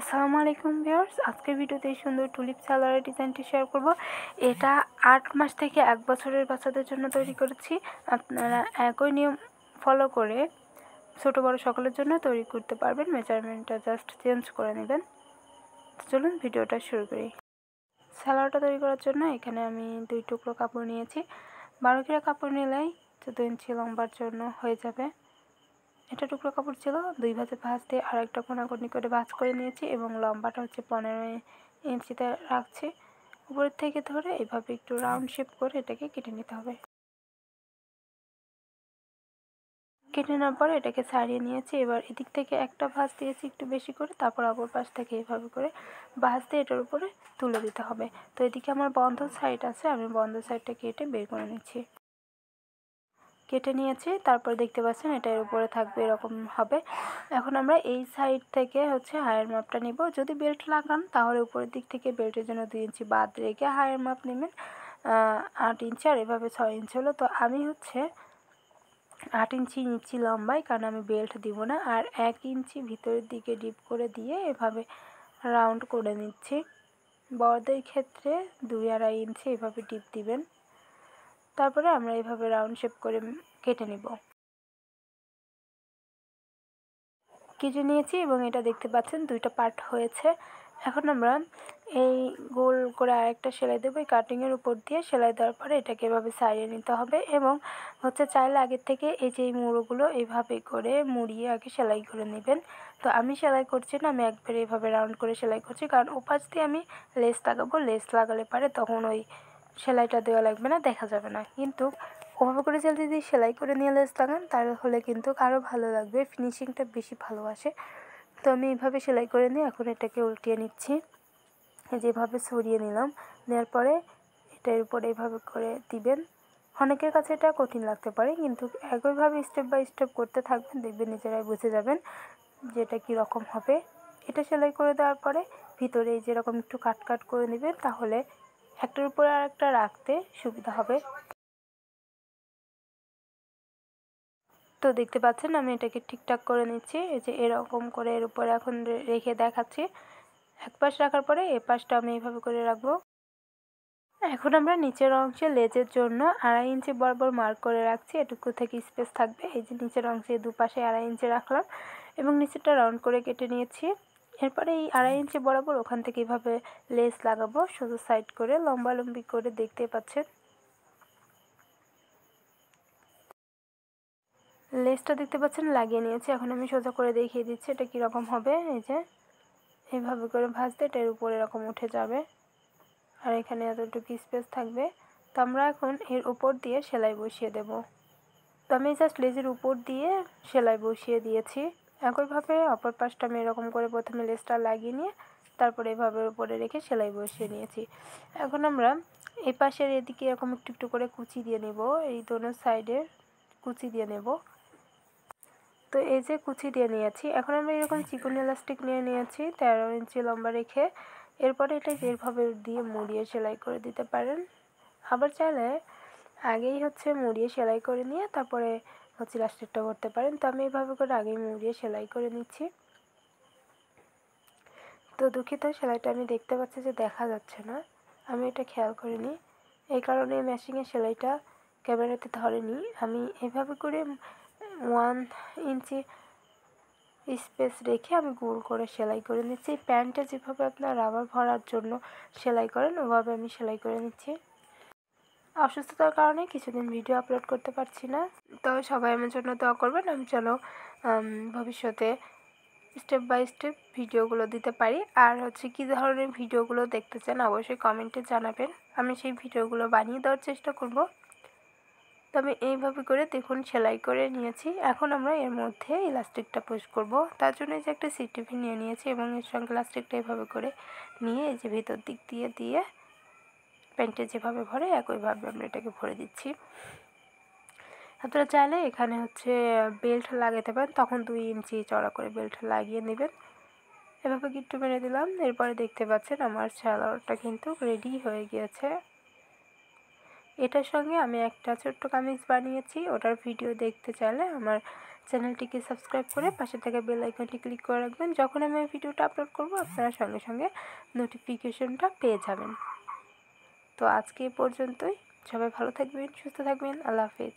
আসসালামু আলাইকুম ভিউয়ার্স, আজকের ভিডিওতে এই সুন্দর টুলিপ সালোয়ারের ডিজাইনটি শেয়ার করব। এটা 8 মাস থেকে 1 বছরের বাচ্চাদের জন্য তৈরি করেছি। আপনারা একই নিয়ম ফলো করে ছোট বড় সকলের জন্য তৈরি করতে পারবেন। মেজারমেন্টটা জাস্ট চেঞ্জ করে নেবেন। চলুন ভিডিওটা শুরু করি। সালোয়ারটা তৈরি করার জন্য এখানে আমি 2 টুকরো কাপড় নিয়েছি। 12 ঘেরা কাপড় নিলেই 14 ইঞ্চি লম্বার জন্য হয়ে যাবে। এটা টুকরো কাপড় ছিল, 2 ভাঁজে ভাঁজ দিয়ে আর একটা কোনাকুনি করে ভাঁজ করে নিয়েছি এবং লম্বাটা হচ্ছে 15 ইঞ্চিতে রাখছি। উপরের থেকে ধরে এভাবে একটু রাউন্ড শেপ করে এটাকে কেটে নিতে হবে। কেটে নেওয়ার পরে এটাকে ছাড়িয়ে নিয়েছি। এবার এদিক থেকে একটা ভাঁজ দিয়েছি একটু বেশি করে, তারপর অপর পাশ থেকে এভাবে করে ভাঁজ দিয়ে এটার উপরে তুলে দিতে হবে। তো এদিকে আমার বন্ধ সাইড আছে, আমি বন্ধ সাইডটা কেটে বের করে নিচ্ছি। কেটে নিয়েছি, তারপর দেখতে পাচ্ছেন এটা এর উপরে থাকবে, এরকম হবে। এখন আমরা এই সাইড থেকে হচ্ছে হায়ের মাপটা নিব। যদি বেল্ট লাগান তাহলে উপরের দিক থেকে বেল্টের জন্য 2 ইঞ্চি বাদ রেখে হায়ের মাপ নেবেন 8 ইঞ্চি, আর এভাবে 6 ইঞ্চি হলো। তো আমি হচ্ছে 8 ইঞ্চি নিচ্ছি লম্বায়, কারণ আমি বেল্ট দিব না। আর 1 ইঞ্চি ভিতরের দিকে ডিপ করে দিয়ে এভাবে রাউন্ড করে নিচ্ছি। বড়দের ক্ষেত্রে 2-2.5 ইঞ্চি এভাবে ডিপ দিবেন। তারপরে আমরা এভাবে রাউন্ড শেপ করে কেটে নিব। কেটে নিয়েছি এবং এটা দেখতে পাচ্ছেন 2টা পার্ট হয়েছে। এখন আমরা এই গোল করে আরেকটা সেলাই দেবো। এই কাটিংয়ের উপর দিয়ে সেলাই দেওয়ার পরে এটাকে এভাবে সারিয়ে নিতে হবে এবং হচ্ছে চাইলে আগের থেকে এই যে এই মুড়োগুলো এইভাবে করে মুড়িয়ে আগে সেলাই করে নেবেন। তো আমি সেলাই করছি না, আমি একবারে এইভাবে রাউন্ড করে সেলাই করছি, কারণ ওপাশ দিয়ে আমি লেস লাগাবো। লেস লাগালে পারে তখন ওই সেলাইটা দেওয়া লাগবে না, দেখা যাবে না। কিন্তু ওভাবে করে যদি সেলাই করে নিয়ে লেস লাগান তাহলে কিন্তু আরও ভালো লাগবে, ফিনিশিংটা বেশি ভালো আসে। তো আমি এইভাবে সেলাই করে নিয়ে এখন এটাকে উল্টিয়ে নিচ্ছি। যেভাবে সরিয়ে নিলাম, নেওয়ার পরে এটার উপরে এভাবে করে দিবেন। অনেকের কাছে এটা কঠিন লাগতে পারে, কিন্তু একইভাবে স্টেপ বাই স্টেপ করতে থাকবেন, দেখবেন নিজেরাই বুঝে যাবেন যে এটা কীরকম হবে। এটা সেলাই করে দেওয়ার পরে ভিতরে যেরকম একটু কাট কাট করে নেবেন, তাহলে একটার উপরে আর একটা রাখতে সুবিধা হবে। তো দেখতে পাচ্ছেন আমি এটাকে ঠিকঠাক করে নিচ্ছি। এই যে এরকম করে এর উপরে এখন রেখে দেখাচ্ছি। এক পাশ রাখার পরে এ পাশটা আমি এইভাবে করে রাখবো। এখন আমরা নিচের অংশে লেজের জন্য 2.5 ইঞ্চি বরাবর মার্ক করে রাখছি। এটুকু থেকে স্পেস থাকবে। এই যে নিচের অংশে দুপাশে 2.5 ইঞ্চি রাখলাম এবং নিচেরটা রাউন্ড করে কেটে নিয়েছি। এরপরে এই 2.5 ইঞ্চি বরাবর ওখান থেকে এভাবে লেস লাগাবো, শুধু সাইড করে লম্বালম্বি করে, দেখতে পাচ্ছেন। লেসটা দেখতে পাচ্ছেন লাগিয়ে নিয়েছি। এখন আমি সোজা করে দেখিয়ে দিচ্ছি এটা কীরকম হবে। এই যে এইভাবে করে ভাঁজতে এটার উপরে এরকম উঠে যাবে আর এখানে এতটুকু স্পেস থাকবে। তো আমরা এখন এর উপর দিয়ে সেলাই বসিয়ে দেব। তো আমি জাস্ট লেজের উপর দিয়ে সেলাই বসিয়ে দিয়েছি। একইভাবে অপর পাশটা আমি এরকম করে প্রথমে লেসটা লাগিয়ে নিয়ে তারপরে এভাবে উপরে রেখে সেলাই বসিয়ে নিয়েছি। এখন আমরা এই পাশের এদিকে এরকম একটু একটু করে কুচি দিয়ে নেব, এই দোনো সাইডে কুচি দিয়ে নেব। তো এই যে কুচি দিয়ে নিয়েছি, এখন আমরা এরকম চিকন ইলাস্টিক নিয়ে নিয়েছি 13 ইঞ্চি লম্বা রেখে। এরপরে এটা এইভাবে দিয়ে মুড়িয়ে সেলাই করে দিতে পারেন। আবার চাইলে আগেই হচ্ছে মুড়িয়ে সেলাই করে নিয়ে তারপরে হচ্ছে ইলাস্টিকটা করতে পারেন। তো আমি এইভাবে করে আগেই মুড়িয়ে সেলাই করে নিচ্ছি। তো দুঃখিত, সেলাইটা আমি দেখতে পাচ্ছি যে দেখা যাচ্ছে না, আমি এটা খেয়াল করিনি, এই কারণে মেশিনের সেলাইটা ক্যামেরাতে ধরেনি। আমি এভাবে করে 1 ইঞ্চি স্পেস রেখে আমি গোল করে সেলাই করে নিচ্ছি। প্যান্টে যেভাবে আপনার রাবার ভরার জন্য সেলাই করেন ওভাবে আমি সেলাই করে নিচ্ছি। অসুস্থতার কারণে কিছুদিন ভিডিও আপলোড করতে পারছি না, তো সবাই আমার জন্য দোয়া করবেন আমি যেন ভবিষ্যতে স্টেপ বাই স্টেপ ভিডিওগুলো দিতে পারি। আর হচ্ছে কী ধরনের ভিডিওগুলো দেখতে চান অবশ্যই কমেন্টে জানাবেন, আমি সেই ভিডিওগুলো বানিয়ে দেওয়ার চেষ্টা করব। তো আমি এইভাবে করে দেখুন সেলাই করে নিয়েছি। এখন আমরা এর মধ্যে ইলাস্টিকটা পুশ করব। তার জন্য যে একটা সিটিপি নিয়ে নিয়েছি এবং এর সঙ্গে ইলাস্টিকটা এভাবে করে নিয়ে এই যে ভিতর দিক দিয়ে দিয়ে প্যান্টে যেভাবে ভরে একইভাবে আমরা এটাকে ভরে দিচ্ছি। আপনারা চাইলে এখানে হচ্ছে বেল্ট লাগাতে পারেন, তখন 2 ইঞ্চি চড়া করে বেল্ট লাগিয়ে নেবেন। এভাবে গিট্টু মেরে দিলাম। এরপরে দেখতে পাচ্ছেন আমার সালোয়ারটা কিন্তু রেডি হয়ে গিয়েছে। এটার সঙ্গে আমি একটা ছোট্ট কামিজ বানিয়েছি, ওটার ভিডিও দেখতে চাইলে আমার চ্যানেলটিকে সাবস্ক্রাইব করে পাশে থাকা বেল আইকনটি ক্লিক করে রাখবেন। যখন আমি এই ভিডিওটা আপলোড করব আপনারা সঙ্গে সঙ্গে নোটিফিকেশনটা পেয়ে যাবেন। তো আজকে এই পর্যন্তই। সবাই ভালো থাকবেন, সুস্থ থাকবেন। আল্লাহ হাফেজ।